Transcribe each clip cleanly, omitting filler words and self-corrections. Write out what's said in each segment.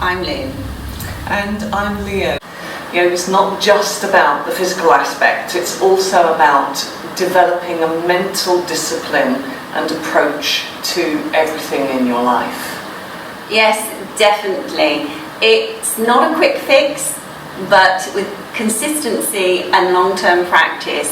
I'm Lynn. And I'm Leo. Yoga is not just about the physical aspect, it's also about developing a mental discipline and approach to everything in your life. Yes, definitely. It's not a quick fix, but with consistency and long-term practice,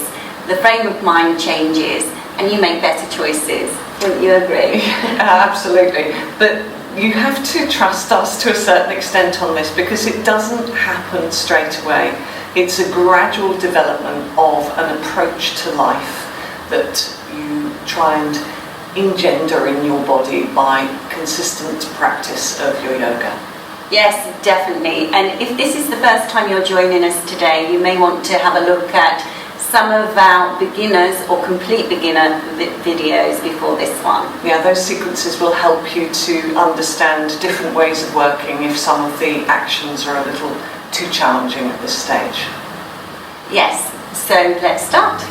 the frame of mind changes and you make better choices. Wouldn't you agree? Absolutely. But you have to trust us to a certain extent on this because it doesn't happen straight away. It's a gradual development of an approach to life that you try and engender in your body by consistent practice of your yoga. Yes, definitely. And if this is the first time you're joining us today, you may want to have a look at some of our beginners or complete beginner videos before this one. Yeah, those sequences will help you to understand different ways of working if some of the actions are a little too challenging at this stage. Yes, so let's start.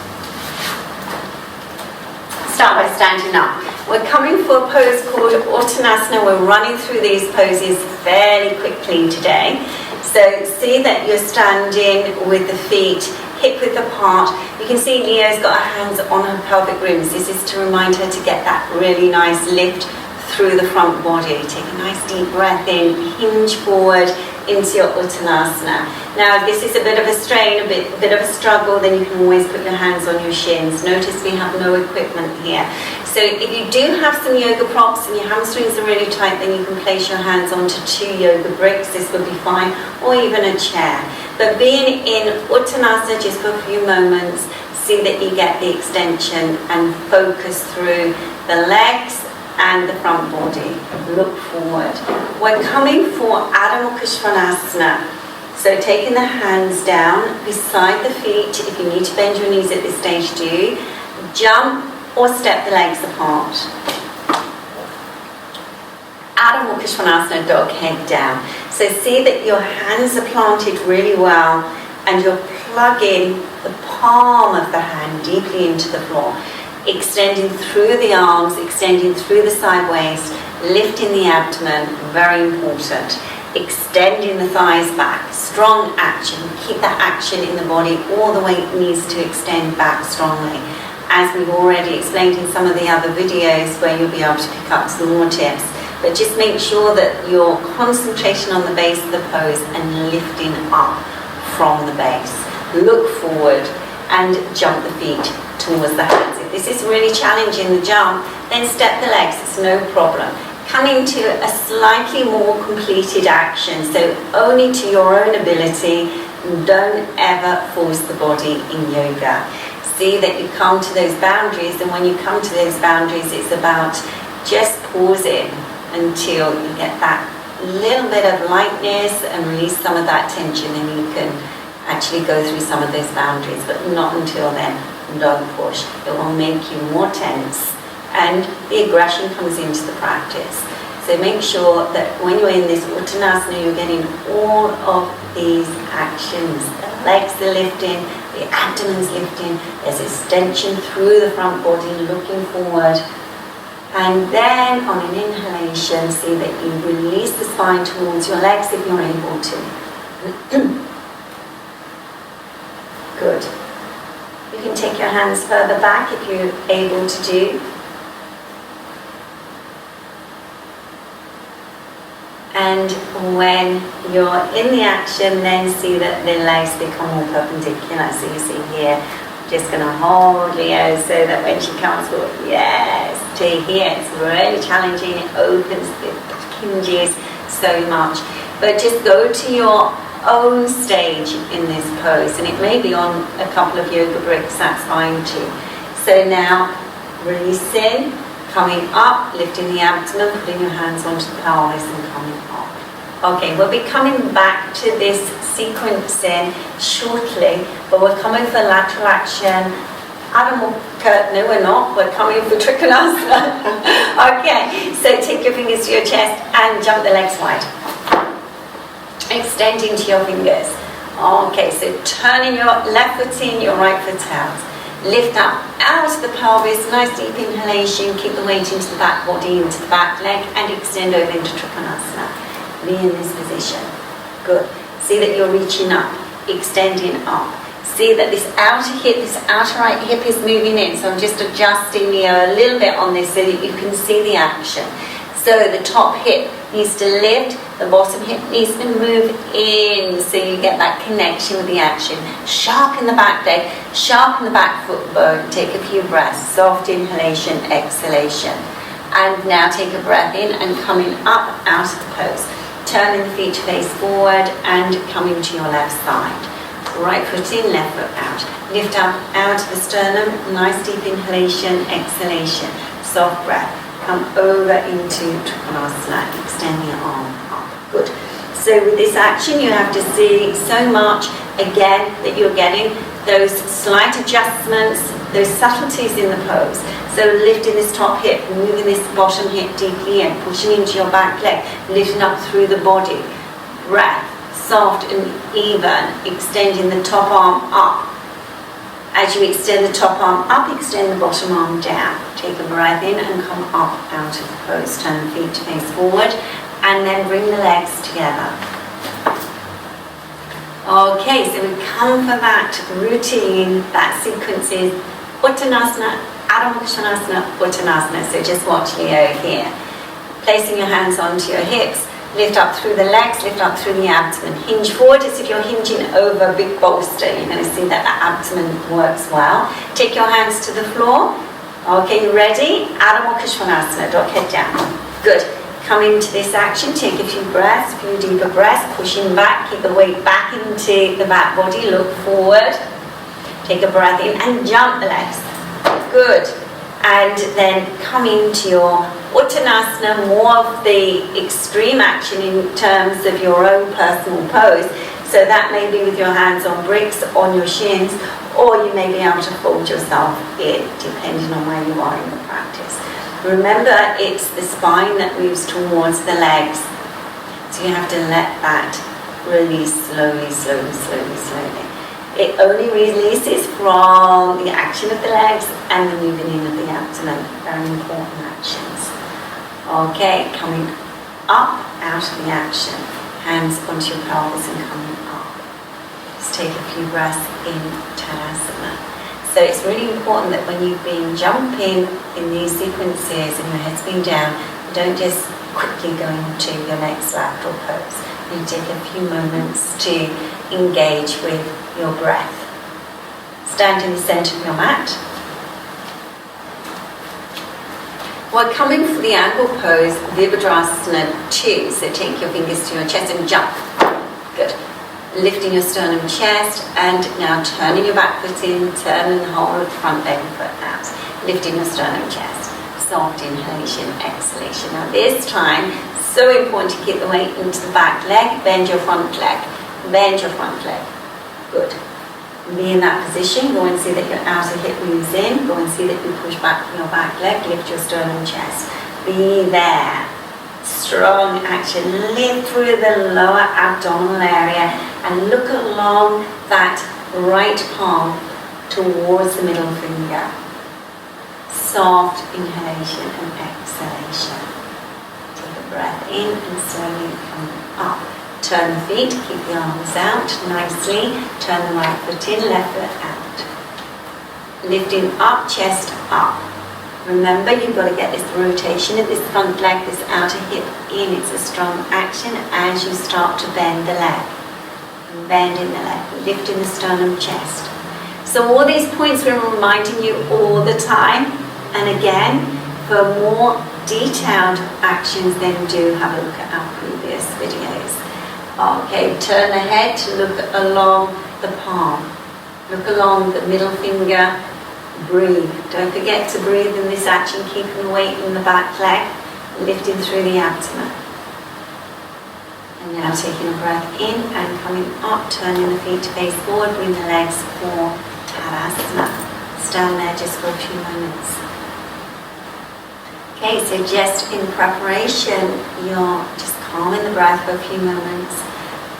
Start by standing up. We're coming for a pose called Uttanasana. We're running through these poses fairly quickly today. So see that you're standing with the feet hip width apart. You can see Leo's got her hands on her pelvic rims. This is to remind her to get that really nice lift through the front body. Take a nice deep breath in, hinge forward into your Uttanasana. Now if this is a bit of a strain, a bit of a struggle, then you can always put your hands on your shins. Notice we have no equipment here. So if you do have some yoga props and your hamstrings are really tight, then you can place your hands onto 2 yoga bricks. This would be fine, or even a chair. But being in Uttanasana just for a few moments, see that you get the extension and focus through the legs and the front body. Look forward. We're coming for Adho Mukha Svanasana. So taking the hands down beside the feet. If you need to bend your knees at this stage, do. Jump or step the legs apart. Adho Mukha Svanasana, dog head down. So see that your hands are planted really well and you're plugging the palm of the hand deeply into the floor. Extending through the arms, extending through the side waist, lifting the abdomen, very important. Extending the thighs back, strong action. Keep that action in the body, all the weight needs to extend back strongly. As we've already explained in some of the other videos where you'll be able to pick up some more tips. But just make sure that you're concentrating on the base of the pose and lifting up from the base. Look forward and jump the feet towards the hands. If this is really challenging, the jump, then step the legs, it's no problem. Coming to a slightly more completed action, so only to your own ability. Don't ever force the body in yoga. See that you come to those boundaries, and when you come to those boundaries, it's about just pausing until you get that little bit of lightness and release some of that tension, and you can actually go through some of those boundaries, but not until then. Don't push. It will make you more tense and the aggression comes into the practice. So make sure that when you're in this Uttanasana, you're getting all of these actions. The legs are lifting, the abdomen's lifting, there's extension through the front body, looking forward. And then on an inhalation, see that you release the spine towards your legs if you're able to. Good. You can take your hands further back if you're able to do. And when you're in the action, then see that the legs become more perpendicular. So you see here, I'm just going to hold Leo so that when she comes forward, yes, to here, it's really challenging. It opens the hinges so much. But just go to your own stage in this pose, and it may be on a couple of yoga bricks, that's fine too. So now, releasing, coming up, lifting the abdomen, putting your hands onto the pelvis and coming up. Okay, we'll be coming back to this sequencing shortly, but we're coming for lateral action. Adho Mukha, no we're not, we're coming for Trikonasana. Okay, so take your fingers to your chest and jump the legs wide. Extending to your fingers. Okay, so turning your left foot in, your right foot out. Lift up out of the pelvis, nice deep inhalation, keep the weight into the back body, into the back leg, and extend over into Trikonasana. Be in this position. Good. See that you're reaching up, extending up. See that this outer hip, this outer right hip is moving in. So I'm just adjusting a little bit on this so that you can see the action. So the top hip needs to lift, the bottom hip needs to move in so you get that connection with the action. Sharpen the back leg, sharpen the back foot bone. Take a few breaths. Soft inhalation, exhalation. And now take a breath in and coming up out of the pose. Turning the feet to face forward and coming to your left side. Right foot in, left foot out. Lift up out of the sternum. Nice deep inhalation, exhalation. Soft breath. Come over into Trikonasana. Extend your arm up. Good. So with this action, you have to see so much again that you're getting those slight adjustments, those subtleties in the pose. So lifting this top hip, moving this bottom hip deeply in, pushing into your back leg, lifting up through the body. Breath. Soft and even, extending the top arm up. As you extend the top arm up, extend the bottom arm down. Take a breath in and come up out of the pose. Turn the feet to face forward and then bring the legs together. Okay, so we come for that routine, that sequence is Uttanasana, Adho Mukha Svanasana, Uttanasana. So just watch Leo here. Placing your hands onto your hips. Lift up through the legs, lift up through the abdomen. Hinge forward as if you're hinging over a big bolster. You're going to see that the abdomen works well. Take your hands to the floor. Okay, you ready? Adho Mukha Svanasana, dog head down. Good. Come into this action, take a few breaths, a few deeper breaths, pushing back, keep the weight back into the back body, look forward. Take a breath in and jump the legs. Good. And then come into your Uttanasana, more of the extreme action in terms of your own personal pose. So that may be with your hands on bricks, on your shins, or you may be able to fold yourself in, depending on where you are in the practice. Remember, it's the spine that moves towards the legs. So you have to let that release slowly, slowly, slowly, slowly. It only releases from the action of the legs and the moving in of the abdomen. Very important actions. Okay, coming up out of the action. Hands onto your pelvis and coming up. Just take a few breaths in Tadasana. So it's really important that when you've been jumping in these sequences and your head's been down, you don't just quickly go into your next lateral pose. You take a few moments to engage with your breath. Stand in the center of your mat. We're coming for the angle pose, Virabhadrasana 2. So take your fingers to your chest and jump. Good. Lifting your sternum chest and now turning your back foot in, turning the whole of the front leg and foot out. Lifting your sternum chest. Soft inhalation, exhalation. Now this time, so important to keep the weight into the back leg. Bend your front leg. Bend your front leg. Good. Be in that position. Go and see that your outer hip moves in. Go and see that you push back from your back leg. Lift your sternum chest. Be there. Strong action. Lift through the lower abdominal area and look along that right palm towards the middle finger. Soft inhalation and exhalation. Take a breath in and slowly come up. Turn the feet, keep the arms out nicely. Turn the right foot in, left foot out. Lifting up, chest up. Remember, you've got to get this rotation of this front leg, this outer hip in. It's a strong action as you start to bend the leg. Bending the leg, lifting the sternum chest. So all these points we're reminding you all the time. And again, for more detailed actions, then do have a look at our previous videos. Okay, turn the head to look along the palm. Look along the middle finger. Breathe. Don't forget to breathe in this action, keeping the weight in the back leg, lifting through the abdomen. And now taking a breath in and coming up, turning the feet to face forward, bring the legs for Tadasana. Stand there just for a few moments. Okay, so just in preparation, you're just calming the breath for a few moments,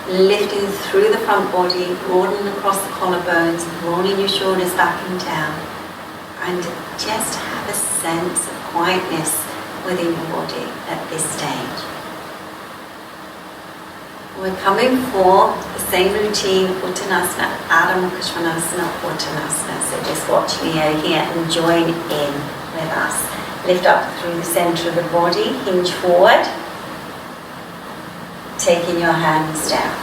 lifting through the front body, broadening across the collarbones, rolling your shoulders back and down, and just have a sense of quietness within your body at this stage. We're coming for the same routine, Uttanasana, Adho Mukha Svanasana, Uttanasana. So just watch Leo here and join in with us. Lift up through the center of the body, hinge forward, taking your hands down.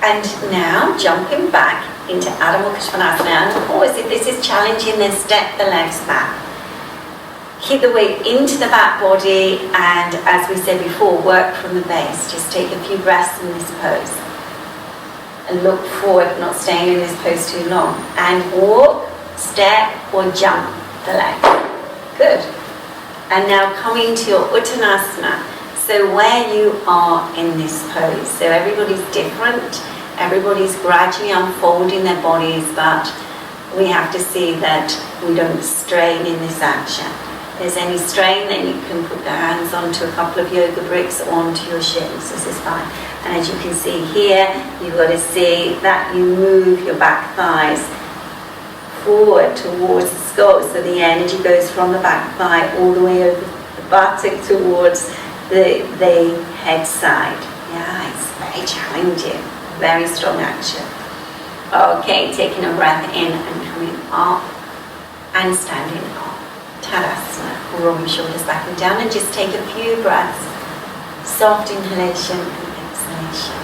And now jumping back into Adho Mukha Svanasana. And of course, if this is challenging, then step the legs back. Keep the weight into the back body, and as we said before, work from the base. Just take a few breaths in this pose. And look forward, not staying in this pose too long. And walk, step, or jump the leg. Good. And now coming to your Uttanasana. So where you are in this pose. So everybody's different. Everybody's gradually unfolding their bodies, but we have to see that we don't strain in this action. If there's any strain, then you can put the hands onto a couple of yoga bricks or onto your shins. This is fine. And as you can see here, you've got to see that you move your back thighs forward towards the skull, so the energy goes from the back thigh all the way over the buttock towards the head side. Yeah, it's very challenging. Very strong action. Okay, taking a breath in and coming up and standing up. Tadasana. Roll your shoulders back and down and just take a few breaths. Soft inhalation and exhalation.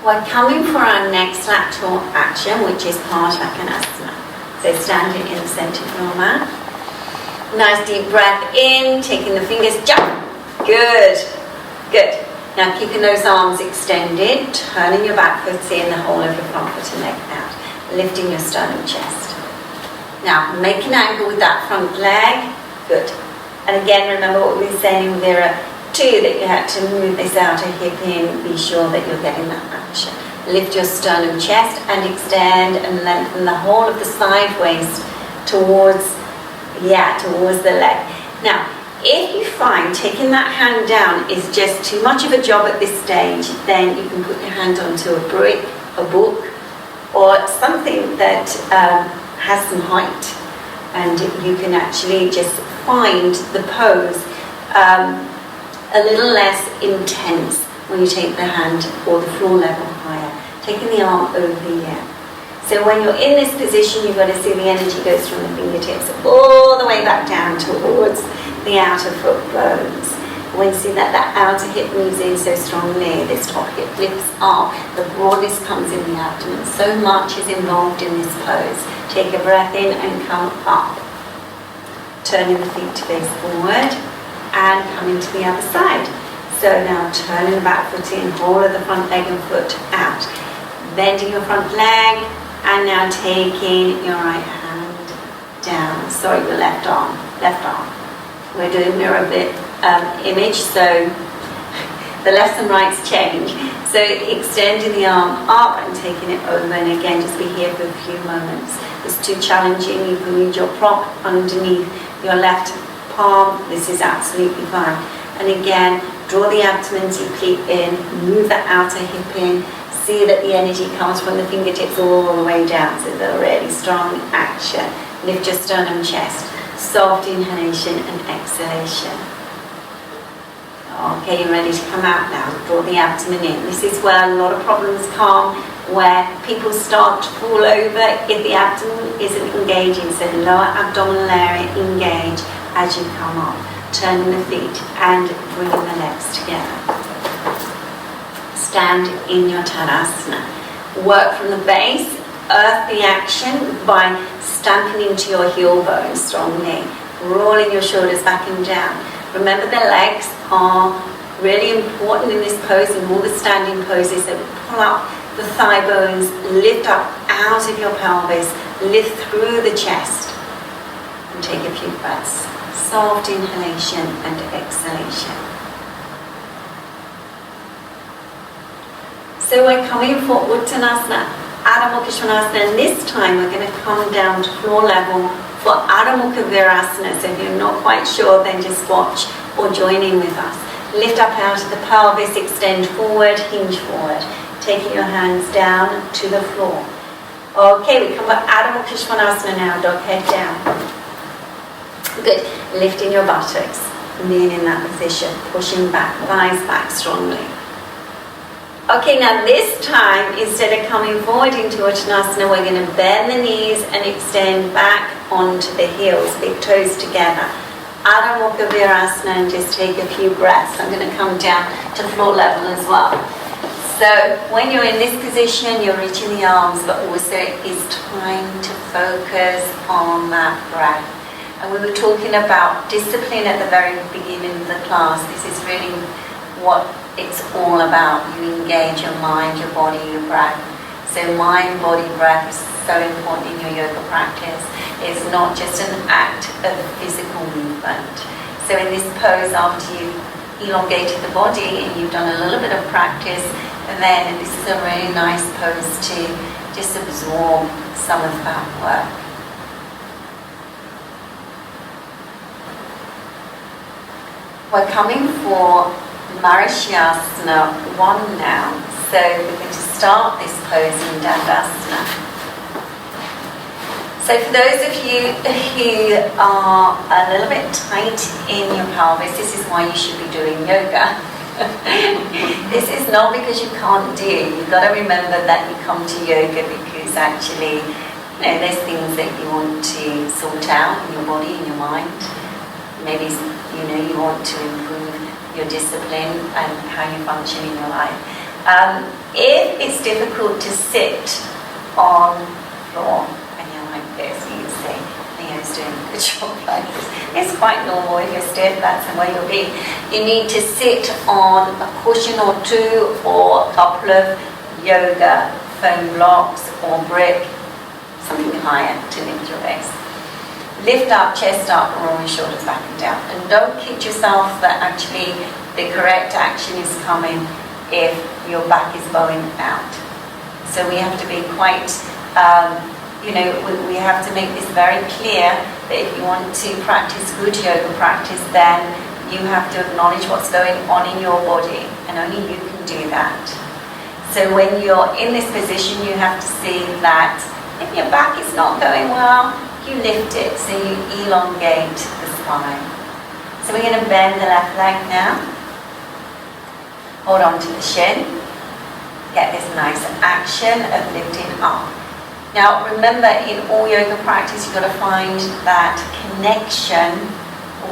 We're coming for our next lateral action, which is Parsvakonasana. So standing in the center of your mat. Nice deep breath in, taking the fingers, jump. Good. Good. Now keeping those arms extended, turning your back foot in, the whole of your front foot and leg out, lifting your sternum chest. Now make an angle with that front leg, good. And again, remember what we were saying, there are two that you had to move this outer hip in, be sure that you're getting that action. Lift your sternum chest and extend and lengthen the whole of the side waist towards the leg. Now, if you find taking that hand down is just too much of a job at this stage, then you can put your hand onto a brick, a book, or something that has some height, and you can actually just find the pose a little less intense when you take the hand or the floor level higher, taking the arm over the ear. So when you're in this position, you've got to see the energy goes from the fingertips all the way back down towards the outer foot bones. When you see that outer hip moves in so strongly, this top hip lifts up, the broadness comes in the abdomen. So much is involved in this pose. Take a breath in and come up. Turning the feet to face forward and coming to the other side. So now turning the back foot in, whole of the front leg and foot out. Bending your front leg and now taking your right hand down. Sorry, your left arm. We're doing mirror bit image, so the lefts and rights change. So extending the arm up and taking it over, and again just be here for a few moments. If it's too challenging, you can use your prop underneath your left palm. This is absolutely fine. And again, draw the abdomen deeply in, move that outer hip in, see that the energy comes from the fingertips all the way down, so they're really strong action. Lift your sternum chest. Soft inhalation and exhalation. Okay, you're ready to come out now. Draw the abdomen in. This is where a lot of problems come, where people start to fall over if the abdomen isn't engaging. So lower abdominal area engage as you come up. Turning the feet and bringing the legs together. Stand in your Tadasana. Work from the base. Earth the action by stamping into your heel bones strongly, rolling your shoulders back and down. Remember, the legs are really important in this pose and all the standing poses. So pull up the thigh bones, lift up out of your pelvis, lift through the chest, and take a few breaths. Soft inhalation and exhalation. So we're coming for Uttanasana, Adho Mukha Svanasana, and this time we're going to come down to floor level for Adho Mukha Virasana. So if you're not quite sure, then just watch or join in with us. Lift up out of the pelvis, extend forward, hinge forward, taking your hands down to the floor. Okay, we come to Adho Mukha Svanasana now, dog head down. Good, lifting your buttocks. being in that position, pushing back, thighs back strongly. Okay, now this time, instead of coming forward into Uttanasana, we're going to bend the knees and extend back onto the heels, big toes together. Adho Mukha Virasana, and just take a few breaths. I'm going to come down to floor level as well. So when you're in this position, you're reaching the arms, but also it is time to focus on that breath. And we were talking about discipline at the very beginning of the class. This is really what it's all about. You engage your mind, your body, your breath. So mind, body, breath is so important in your yoga practice. It's not just an act of physical movement. So in this pose, after you've elongated the body and you've done a little bit of practice, and then this is a really nice pose to just absorb some of that work. We're coming for Marishyasana 1 now. So we're going to start this pose in Dandasana. So for those of you who are a little bit tight in your pelvis, this is why you should be doing yoga. This is not because you can't do. You've got to remember that you come to yoga because actually, there's things that you want to sort out in your body, in your mind. Maybe, you want to improve your discipline and how you function in your life. If it's difficult to sit on the floor and you're like this, you can see Leo's doing a good job like this. It's quite normal if you're stiff, that's the way you'll be. You need to sit on a cushion or two or a couple of yoga foam blocks or brick, something higher to lift your base. Lift up, chest up, roll your shoulders back and down. And don't kid yourself that actually the correct action is coming if your back is bowing out. So we have to be quite, we have to make this very clear that if you want to practice good yoga practice, then you have to acknowledge what's going on in your body, and only you can do that. So when you're in this position, you have to see that if your back is not going well, you lift it, so you elongate the spine. So we're going to bend the left leg now. Hold on to the shin. Get this nice action of lifting up. Now remember, in all yoga practice, you've got to find that connection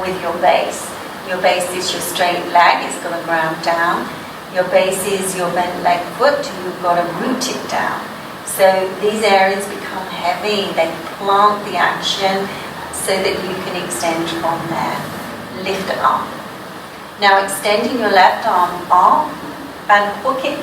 with your base. Your base is your straight leg, it's got to ground down. Your base is your bent leg foot, you've got to root it down. So these areas become heavy, they plant the action so that you can extend from there. Lift it up. Now extending your left arm up and hook it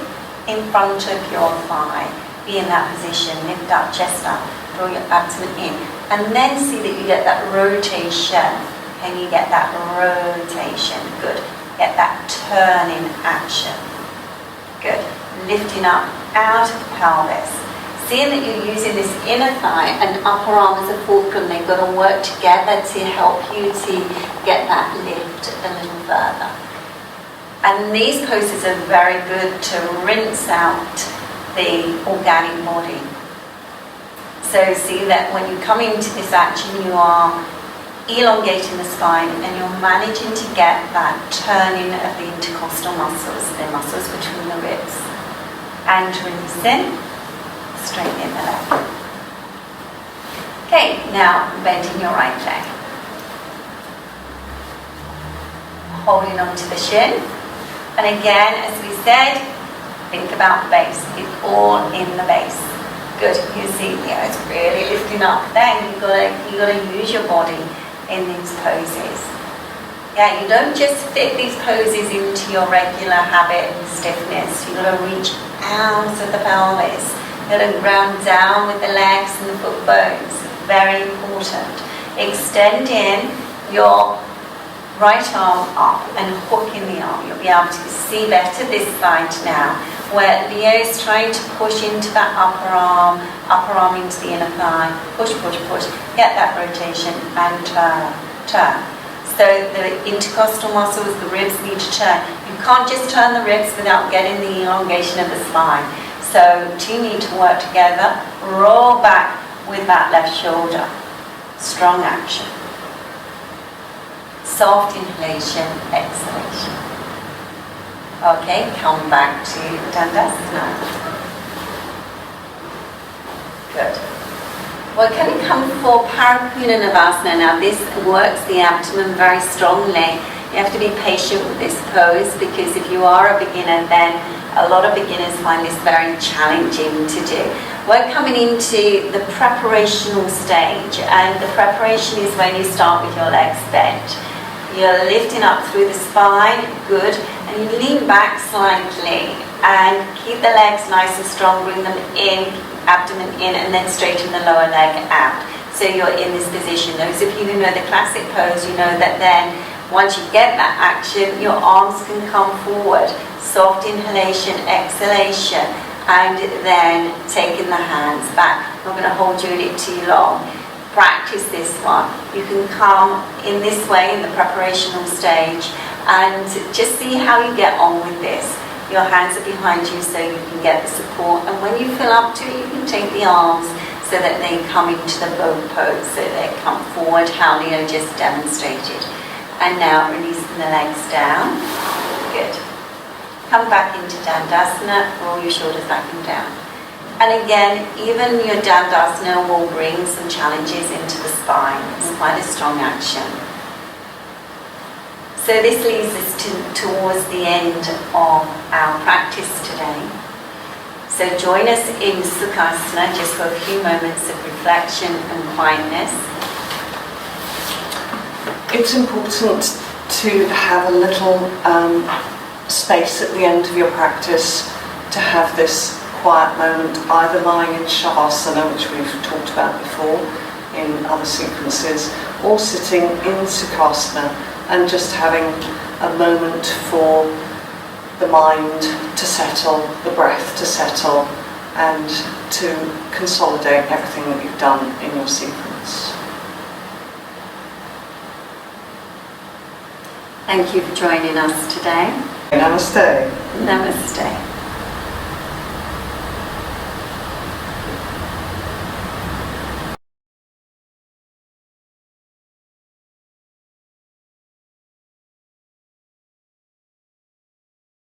in front of your thigh. Be in that position, lift up, chest up, draw your abdomen in. And then see that you get that rotation. Can you get that rotation? Good. Get that turning action. Good. Lifting up out of the pelvis. Seeing that you're using this inner thigh and upper arm as a fulcrum, they've got to work together to help you to get that lift a little further. And these poses are very good to rinse out the organic body. So see that when you come into this action, you are elongating the spine and you're managing to get that turning of the intercostal muscles, the muscles between the ribs. And release in, straighten the leg. Okay, now bending your right leg. Holding onto the shin. And again, as we said, think about the base. It's all in the base. Good. You see, it's really lifting up. Then you gotta use your body in these poses. Yeah, you don't just fit these poses into your regular habit and stiffness. You gotta reach out of the pelvis. You gotta ground down with the legs and the foot bones. Very important. Extend in your right arm up and hook in the arm. You'll be able to see better this side now, where Leo is trying to push into that upper arm into the inner thigh, push, push, push, get that rotation and turn. So the intercostal muscles, the ribs need to turn. You can't just turn the ribs without getting the elongation of the spine. So two need to work together. Roll back with that left shoulder. Strong action. Soft inhalation, exhalation. Okay, come back to Dandasana. Good. Well, can you come for Parapunanavasana? Now this works the abdomen very strongly. You have to be patient with this pose because if you are a beginner, then a lot of beginners find this very challenging to do. We're coming into the preparational stage, and the preparation is when you start with your legs bent. You're lifting up through the spine, good, and you lean back slightly and keep the legs nice and strong, bring them in, abdomen in, and then straighten the lower leg out. So you're in this position. Those of you who know the classic pose, you know that then once you get that action, your arms can come forward. Soft inhalation, exhalation, and then taking the hands back. I'm not going to hold you in it too long. Practice this one. You can come in this way in the preparational stage and just see how you get on with this. Your hands are behind you so you can get the support, and when you feel up to it, you can take the arms so that they come into the bow pose, so they come forward how Leo just demonstrated. And now releasing the legs down. Good. Come back into Dandasana, roll your shoulders back and down. And again, even your Dandasana will bring some challenges into the spine. It's quite a strong action. So this leads us towards the end of our practice today. So join us in Sukhasana just for a few moments of reflection and quietness. It's important to have a little space at the end of your practice to have this quiet moment, either lying in Shavasana, which we've talked about before in other sequences, or sitting in Sukhasana and just having a moment for the mind to settle, the breath to settle, and to consolidate everything that you've done in your sequence. Thank you for joining us today. Namaste. Namaste.